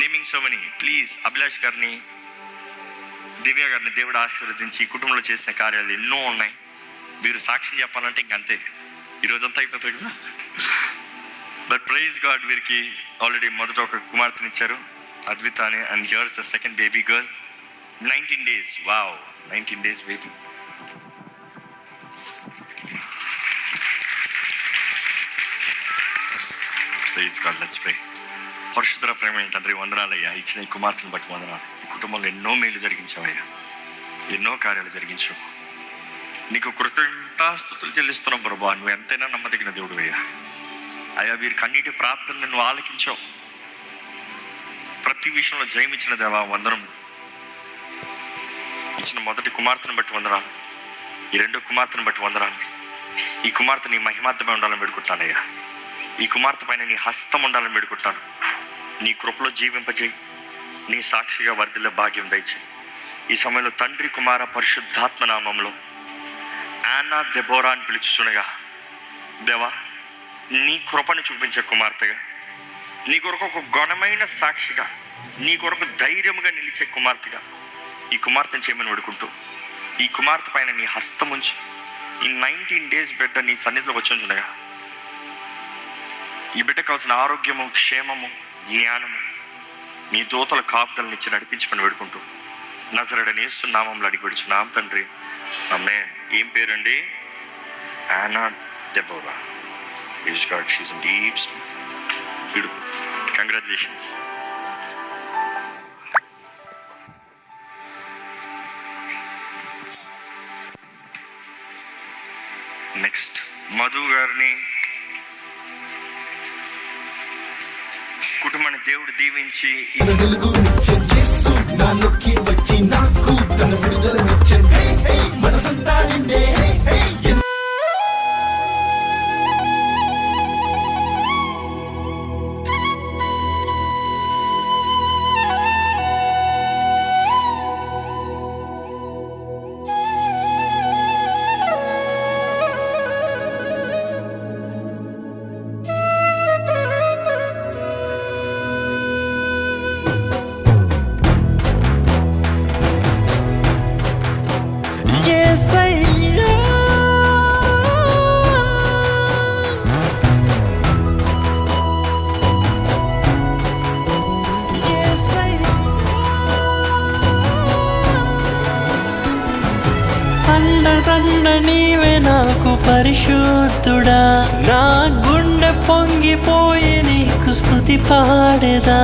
Naming so many. Please Abhilash గారిని, దివ్య గారిని దేవుడు ఆశీర్వదించి కుటుంబంలో చేసిన కార్యాలు ఎన్నో ఉన్నాయి. వీరు సాక్ష్యం చెప్పాలంటే ఇంకంతే, ఈరోజంతా అయిపోతుంది కదా. బట్ ప్రైజ్ గాడ్, వీరికి ఆల్రెడీ మొదట ఒక కుమార్తెనిచ్చారు, అద్విత అని. And here's the second baby girl, 19 days. Wow, 19 days baby. Praise God, let's pray. పరిశుద్ధ ప్రేమ తండ్రి, వందనాలయ్యా. ఇచ్చిన ఈ కుమార్తెను బట్టి వందనాలు. ఈ కుటుంబంలో ఎన్నో మేలు జరిగించావయ్యా, ఎన్నో కార్యాలు జరిగించావు. నీకు కృతజ్ఞతాస్తుతులు చెల్లిస్తున్నాం ప్రభా. నువ్వు ఎంతైనా నమ్మదగిన దేవుడు అయ్యా. అయ్యా, వీరికి అన్నిటి ప్రార్థనలు నువ్వు ఆలకించావు. ప్రతి విషయంలో జయం ఇచ్చిన దేవా వందనం. ఇచ్చిన మొదటి కుమార్తెను బట్టి వందనాలు, ఈ రెండో కుమార్తెను బట్టి వందనాలు. ఈ కుమార్తె నీ మహిమార్థమే ఉండాలని పెడుకుంటానయ్యా. ఈ కుమార్తె పైన నీ హస్తం ఉండాలని పెడుకుంటాను. నీ కృపలో జీవింపజేయి, నీ సాక్షిగా వర్ధిల్ల భాగ్యం దయచేయి. ఈ సమయంలో తండ్రి, కుమార, పరిశుద్ధాత్మ నామంలో యానా దెబోరా అని పిలుచుచునగా దేవా, నీ కృపను చూపించే కుమార్తెగా, నీ కొరకు ఒక ఘనమైన సాక్షిగా, నీ కొరకు ధైర్యంగా నిలిచే కుమార్తెగా ఈ కుమార్తెను చేయమని వేడుకుంటూ, ఈ కుమార్తె పైన నీ హస్తం ఉంచి ఈ 19 days బిడ్డ నీ సన్నిధిలో వచ్చుంచునగా ఈ బిడ్డ కావాల్సిన ఆరోగ్యము, క్షేమము, జ్ఞానము నీ దూతల కాపుదలను ఇచ్చి నడిపించమని వేడుకుంటూ నజరేయుడైన యేసు నామములో అడిగి పెడుచున్నాం తండ్రి, ఆమేన్. ఏం పేరండి? Yana Deborah. Praise God, she's in deep sleep. Beautiful. Congratulations. Next Madhu గారిని కుటుంబాన్ని దేవుడు దీవించి నీవే నాకు పరిశుద్ధుడా, నా గుండె పొంగిపోయి నీకు స్తుతి పాడేదా.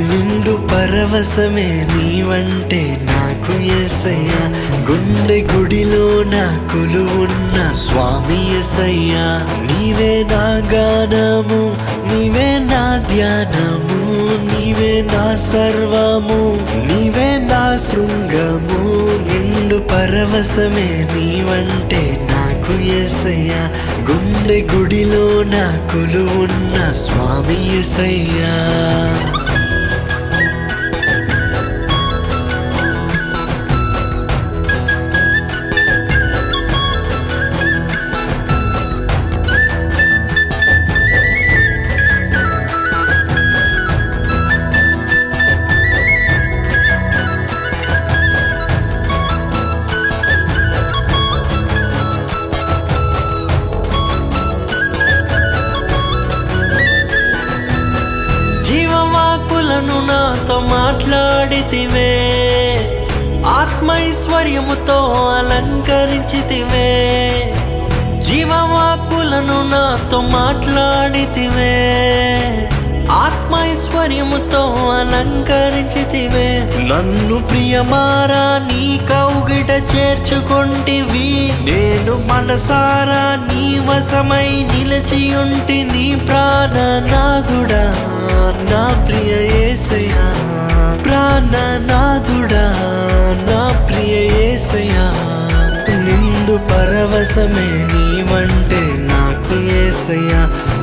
నిండు పరవశమే నీవంటే నాకు యేసయ్యా, గుండె గుడిలో నా కొలువున్న స్వామి యేసయ్యా. నీవే నా గానము, నీవే నా ధ్యానము, నీవే నా సర్వము, నీవే నా శృంగము. నిండు పరవశమే నీవంటే నాకు యేసయ్యా, గుండె గుడిలో నా కొలువున్న స్వామి యేసయ్యా. జీవవాకులను నాతో మాట్లాడితివే, ఆత్మైశ్వర్యముతో అలంకరించితివే. జీవవాకులను నాతో మాట్లాడితివే, ఆత్మైశ్వర్యముతో అలంకరించితివే. నన్ను ప్రియమారా నీ కౌగిట చేర్చుకొంటివి, నేను మనసారా నీ వశమై నిలిచియుంటి. నీ ప్రాణనాథుడా నా ప్రియ యేసయ్యా, ప్రాణనాథుడా నా ప్రియ యేసయ్యా. నిండు పరవశమే నీవంటే నాకు యేసయ్యా,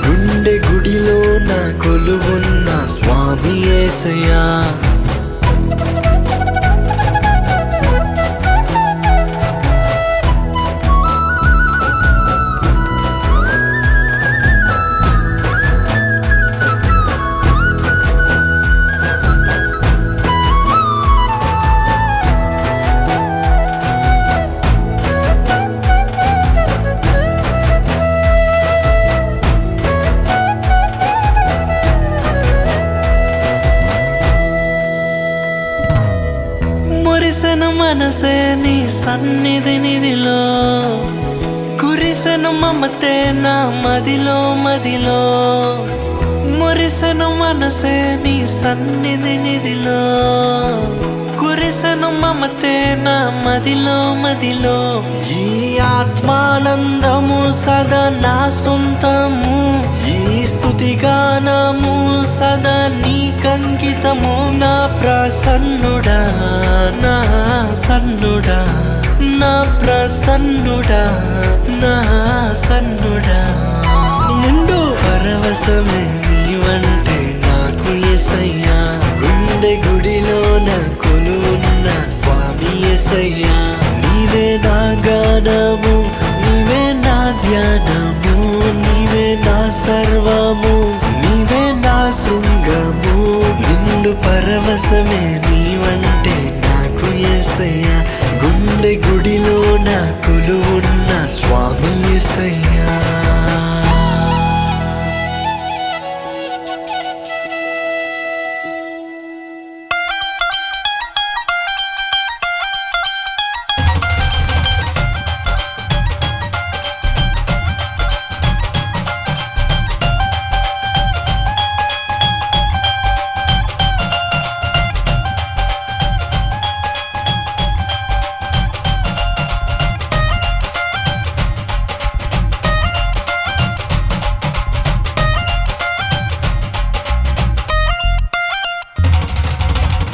గుండె గుడిలో నా కొలువున్న స్వామి యేసయ్యా. మనసే నీ సన్నిధి నిధిలో, కురిసెను మమతే నా మదిలో మదిలో. మురిసెను మనసే నీ సన్నిధి నిధిలో, కురిసెను మమతే నా మదిలో మదిలో. ఈ ఆత్మానందము సదా నా సొంతము, ఈ స్తుతి గానము సదా నీకంకితము. నా ప్రసన్నుడా నా సన్నుడా, నా ప్రసన్నుడా నా సన్నుడా. నిండు పరవశమే నీవంటే నాకు యేసయ్యా, గుండె గుడిలోన కొలువున్న స్వామి యేసయ్యా. నీవే నా గానము, నీవే నా ధ్యానము, నీవే నా సర్వము, నీవే నా శృంగము. నిండు పరవశమే నీవంటే నాకు యేసయ్యా, గుండె గుడిలోన కొలువున్న స్వామి యేసయ్యా.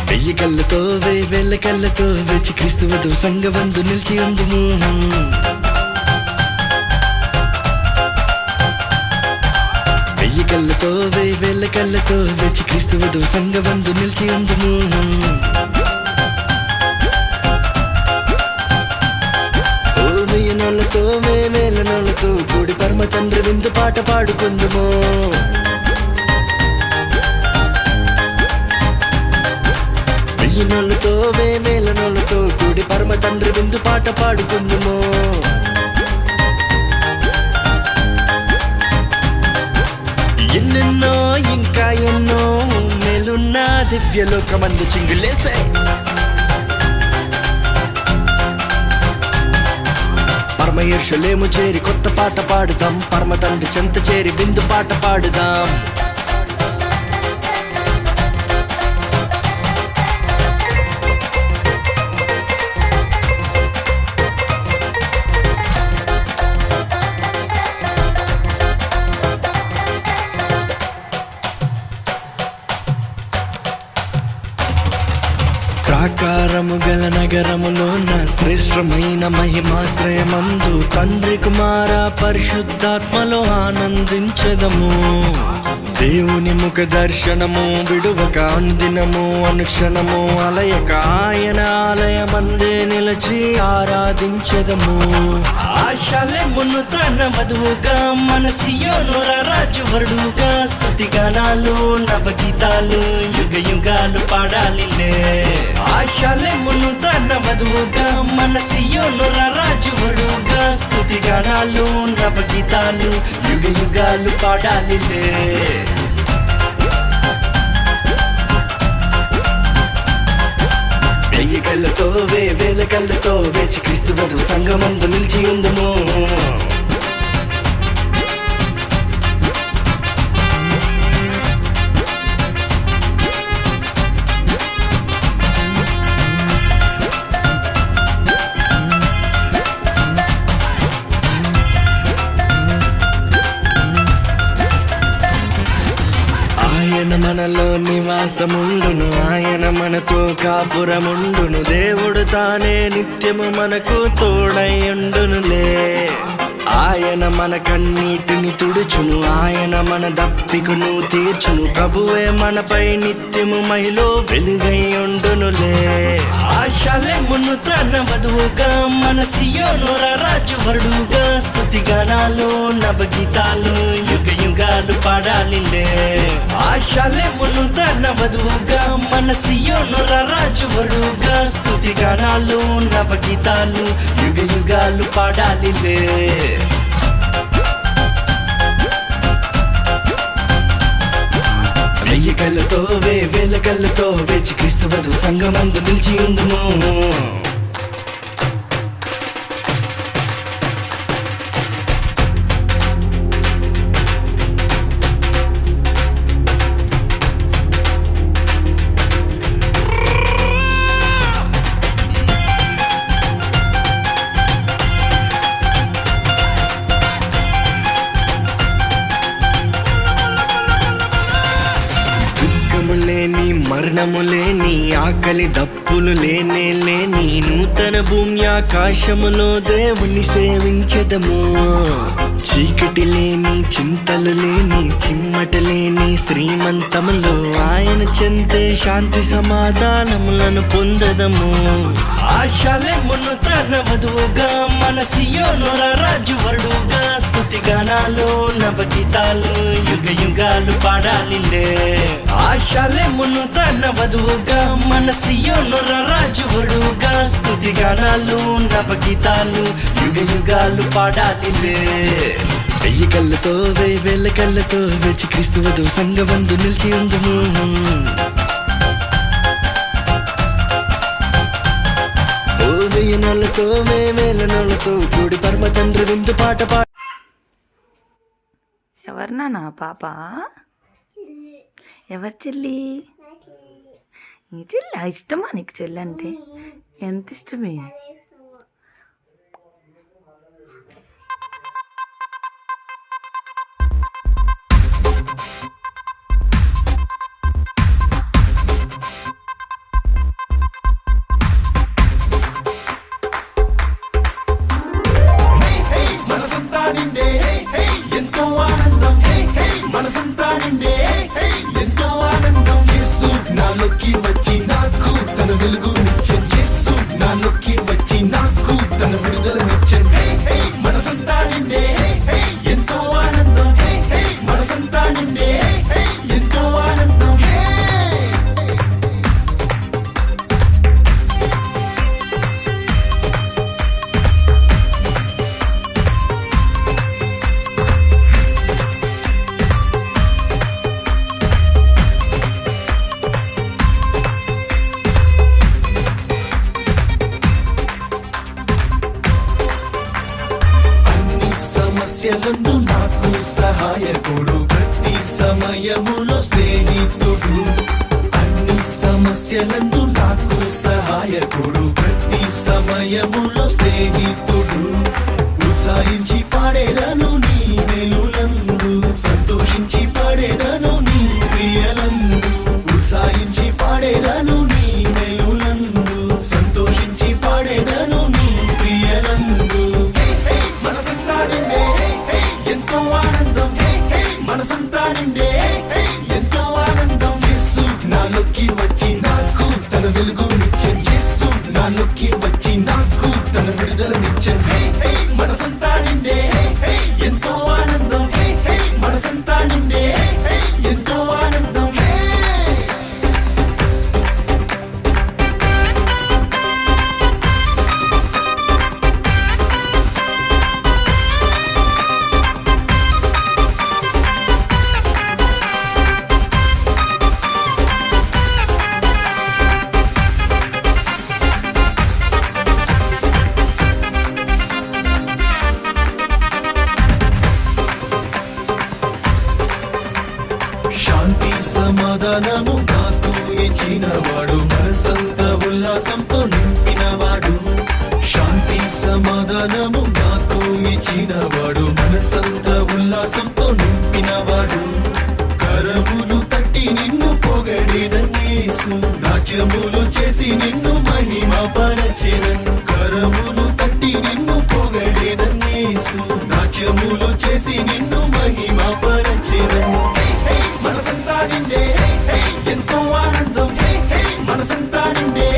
వెయ్యి కళ్ళతో వేల కళ్ళతో వెచ్చి క్రీస్తువదు సంగబంధు నిలిచి ఉందుము. వెయ్యి కళ్ళతో వేల కళ్ళతో వెచ్చి క్రీస్తువదు సంగబంధు నిలిచి ఉందుము. ఓ వెయ్యి నోళ్ళతో వేల నోళ్ళతో కూడి పరమ తండ్రి విందు పాట పాడుకుందుము. వెయ్యి నోళ్ళతో వేల నోళ్ళతో కూడి పరమ తండ్రి విందు పాట పాడుకుందుము. ఎన్నెన్నో ఇంకా ఎన్నో మేలున్న దివ్యలోకమందు చింగులేసే. పరమ యెరూషలేము చేరి కొత్త పాట పాడుదాం, పరమ తండ్రి చెంత చేరి విందు పాట పాడుదాం. ప్రాకారము గల నగరములో నా శ్రేష్టమైన మహిమాశ్రయమందు తండ్రి కుమార పరిశుద్ధాత్మలో ఆనందించదము. దేవుని ముఖ దర్శనము విడువక అనుదినము అనుక్షణము అలయక ఆయన ఆలయమందే నిలిచి ఆరాధించదము. ఆశలెమును తన వధువుగా మన సియోను రాజు వరుడుగా స్తుతి గానాలు నవగీతాలు యుగ యుగాలు పాడాలిలే. ఆశలెమును తన వధువుగా మన సియోను రాజు వరుడుగా స్తుతి గానాలు నవగీతాలు యుగ యుగాలు పాడాలిలే. వెయ్యి కళ్ళతో వేల కళ్ళతో వేచి క్రీస్తువధు సంగమందు నిలిచి ఉందుము. ఆయన మనలో నివాసముండును, ఆయన మనతో కాపురముండును. దేవుడు తానే నిత్యము మనకు తోడైయుండునులే. ఆయన మన కన్నీటిని తుడుచును, ఆయన మన దప్పికను తీర్చును. ప్రభువే మనపై నిత్యము మహిలో వెలుగై ఉండునులే. ఆశలెమును తన వధువుగా మన సియోను రాజు వరుడుగా స్తుతి గానాలు నవగీతాలు యుగ యుగాలు పాడాలిలే. ఆశలెమును తన వధువుగా మన సియోను రాజు వరుడుగా స్తుతి గానాలు నవగీతాలు యుగ యుగాలు పాడాలిలే. వెయ్యి కళ్ళతో వేల కళ్ళతో వేచి క్రీస్తువధు సంగమందు నిలిచి ఉందుము. మరణము లేని ఆకలి దప్పులు లేనే లేని నూతన భూమి ఆకాశములో దేవుని సేవించదము. చీకటి లేని చింతలు లేని చిమ్మట లేని శ్రీమంతములో ఆయన చెంతే శాంతి సమాధానములను పొందదము. ఆశలెమును తన వధువుగా మన సియోను రాజు వరుడుగా స్తుతి గానాలు నవగీతాలు యుగ యుగాలు పాడాలిలే. ఆశలెమును తన వధువుగా మన సియోను రాజు వరుడుగా స్తుతి గానాలు నవగీతాలు యుగ యుగాలు పాడాలిలే. 1000 కళ్ళతో 1000 కళ్ళతో వెచ్చి క్రీస్తు వధువు సంగమందు నిలిచి ఉందుము. ఓ 1000 నోళ్ళతో 1000 నోళ్ళతో కూడి పరమ తండ్రి విందు పాట పాడు. ఎవరు నాన్న పాప? ఎవరు చెల్లి? నీ చెల్లి ఇష్టమా నీకు? చెల్లి అంటే ఎంత ఇష్టమే? సమస్యలందు నాకు సహాయకుడు, ప్రతి సమయములో స్నేహితుడు. అన్ని సమస్యలందు నాకు సహాయకుడు, ప్రతి సమయములో స్నేహితుడు. ఉత్సాహించి పాడేదను నీ వెలులందు, సంతోషించి పాడేదను నీ ప్రియలందు. ఉత్సాహించి పాడేదను నీ వెలులందు, సంతోషించి పాడేదను నీ ప్రియలందు. మనసంతా నిండే ఎంతో ఆనందం, మనసంతా నిండే ఎంతో ఆనందం. యేసు నాలోకి వచ్చి నాకు తన వెలుగునిచ్చాను, యేసు నాలోకి వచ్చి నాకు తన విడుదలనిచ్చాను. మనసంతా నిండే ఎంతో ఆనందం, మనసంతా నిండే ఎంతో ఆనందం. శాంతి సమాధానము నాకు ఇచ్చినవాడు, మనసంత ఉల్లాసంతో నింపినవాడు. శాంతి సమాధానము నాకు ఇచ్చినవాడు, మనసంత ఉల్లాసంతో నింపినవాడు. కరములు తట్టి నిన్ను పొగడేదన్నేసు, నాట్యములు చేసి నిన్ను మహిమ పరచెదను. కరములు తట్టి నిన్ను పొగడేదన్నేసు, నాట్యములు చేసి నిన్ను మహిమ పరచెదను. మనసంతా నిండే ఎంతో ఆనందం, మనసంతా నిండే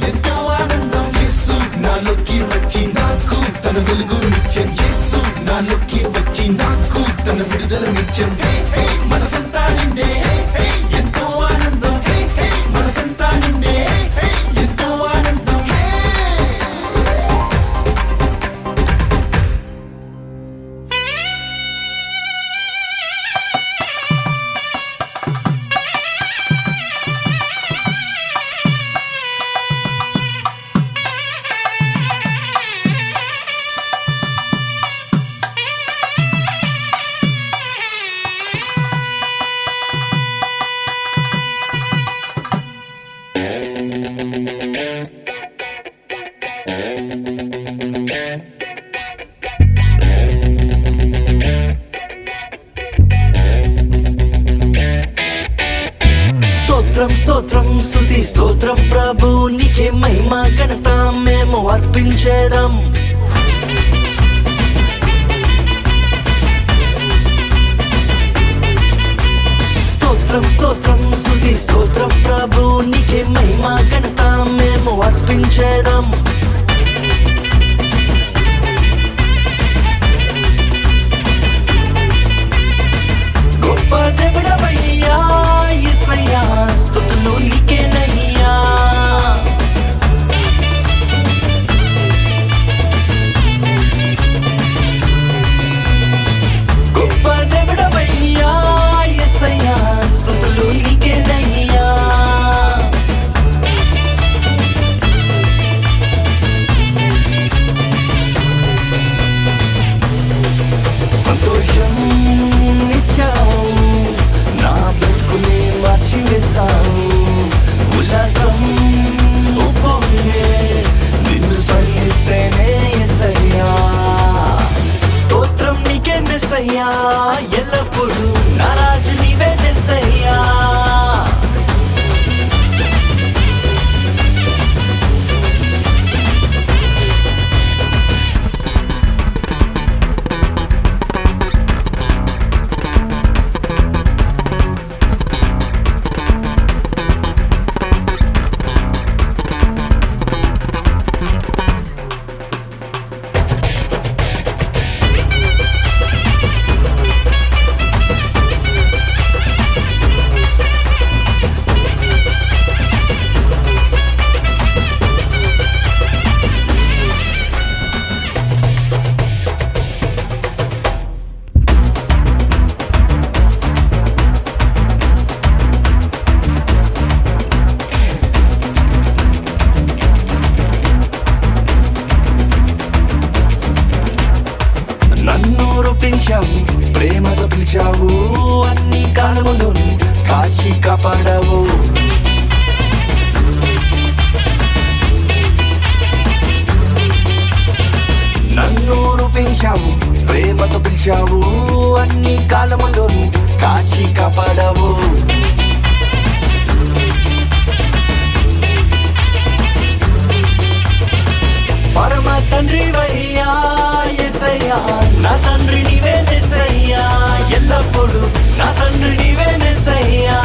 ఎంతో ఆనందం. యేసు నాలోకి వచ్చి నాకు తన వెలుగునిచ్చాను, యేసు నాలోకి వచ్చి నాకు తన విడుదలనిచ్చాను. మనసంతా నిండే ఎంతో ఆనందం, మనసంతా నిండే ఎంతో ఆనందం. స్తోత్రం స్తోత్రం స్తుతి స్తోత్రం ప్రభు నీకే మహిమ ఘనత మేము అర్పించేదం స్తోత్రం స్తోత్రం స్తుతి స్తోత్రం ప్రభు నీకే మహిమ ఘనత మేము అర్పించేదం గొప్ప దేవుడవయ్యా యేసయ్యా స్తుతులు నీకేనయ్యా గొప్ప దేవుడవయ్యా యేసయ్యా స్తుతులు నీకేనయ్యా సంతోషం ఇచ్చావు నా బ్రతుకునే మార్చివేశావు ఉల్లాసం ఉప్పొంగే నిన్ను స్మరిస్తేనే యేసయ్యా స్తోత్రం నీకే యేసయ్యా ఎల్లప్పుడూ నా రాజు నీవే యేసయ్యా నన్ను రూపించావు ప్రేమతో పిలిచావు అన్ని కాలములను కాచి కాపాడావు నన్ను రూపించావు ప్రేమతో పిలిచావు అన్ని కాలములను కాచి కాపాడావు పరమ తండ్రి వయ్యా యేసయ్యా నా తండ్రి నీవే యేసయ్యా ఎల్లప్పుడూ నా తండ్రి నీవే యేసయ్యా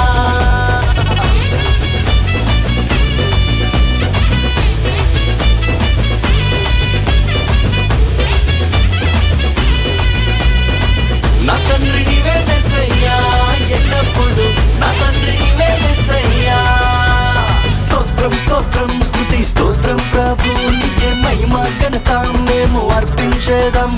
నా తండ్రి నీవే యేసయ్యా ఎల్లప్పుడూ నా తండ్రి నీవే యేసయ్యా స్తోత్రం స్తోత్రం స్తుతి స్తోత్రం ప్రభు నీకే మహిమ ఘనత మేము అర్పించేదం